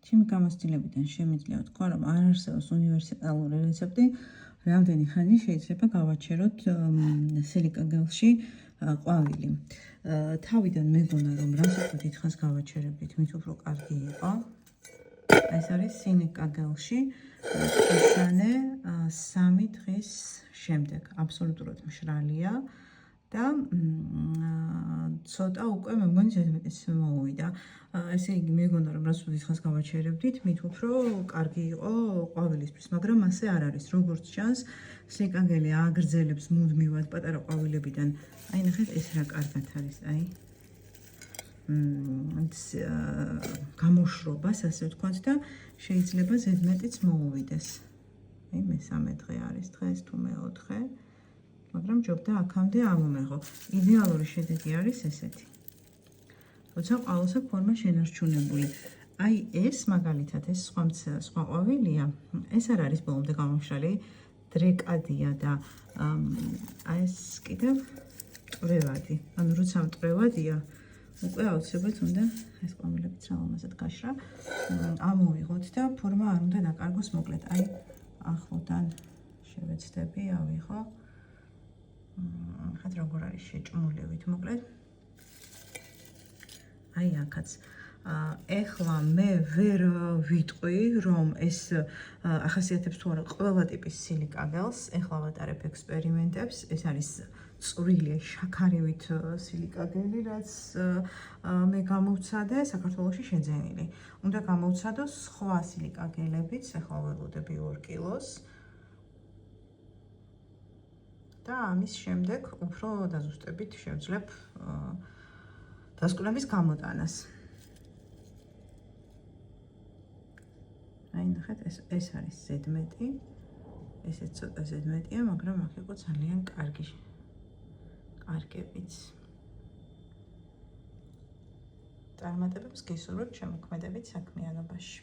ჩემი გამოცდილებიდან შემიძლია ვთქვა, რომ არ არსებობს უნივერსალური რეცეპტი, რამდენი ხანი შეიძლება გავაჩეროთ სილიკაგელში ყვავილი. თავიდან მეგონა, რომ რასაც დიდხანს გავაჩერებდით, მით უფრო კარგი იყო. ეს არის სილიკაგელში მშვიდე 3 დღის შემდეგ. აბსოლუტურად მშრალია და ცოტა უკვე მე მგონი ზედმეტიც მოუვიდა. ესე იგი მეგონა, რომ რასაც დიდხანს გავაჩერებდით, მით უფრო კარგი იყო ყვავილისთვის, მაგრამ ასე არ არის. როგორც ჩანს, სილიკაგელი ააგრძელებს მუდმივად პატარა ყვავილებიდან. აი ნახეთ, ეს რა კარგად არის, აი. გამოშრობას, ასე ვთქვათ და შეიძლება ზედმეტიც მოუვიდეს. აი მესამე დღე არის დღეს თუ მეოთხე, მაგრამ ჯობდა აქამდე ამომეღო. იდეალური შედეგი არის ესეთი. როცა ყვავილს აქვს ფორმა შენარჩუნებული. აი ეს მაგალითად ეს სხვა ყვავილია, ეს არ არის ბოლომდე გამომშრალი, დრეკადია და აი ეს კიდევ მტვრევადი. ანუ როცა მტვრევადია, უკვე აუცილებლად უნდა ეს ყვავილებიც რომელზეც გაშრა ამოვიღოთ და ფორმა არ უნდა დაკარგოს მოკლედ. აი ახლოდან შევეცდები, ავიღო. ხეთ როგორ არის შეჭმულივით მოკლედ. აი აქაც. ეხლა მე ვერ ვიტყვი, რომ ეს ახასიათებს თუ არა ყველა ტიპის სილიკაგელს. ეხლა ვატარებ ექსპერიმენტებს. ეს არის წვრილი შაქარივით სილიკაგელი, რაც მე გამოვცადე საქართველოში შეძენილი. უნდა გამოვცადოს სხვა სილიკაგელებიც, ეხლა ველოდები 2 კილოს. და ამის შემდეგ უფრო დაზუსტებით შევძლებ დასკვნების გამოტანას. აი ნახეთ, ეს არის ზედმეტი. ესეც ცოტა ზედმეტია, მაგრამ აქ იყო ძალიან კარგებიც. წარმატებებს გისურვებთ შემოქმედებით საქმიანობაში.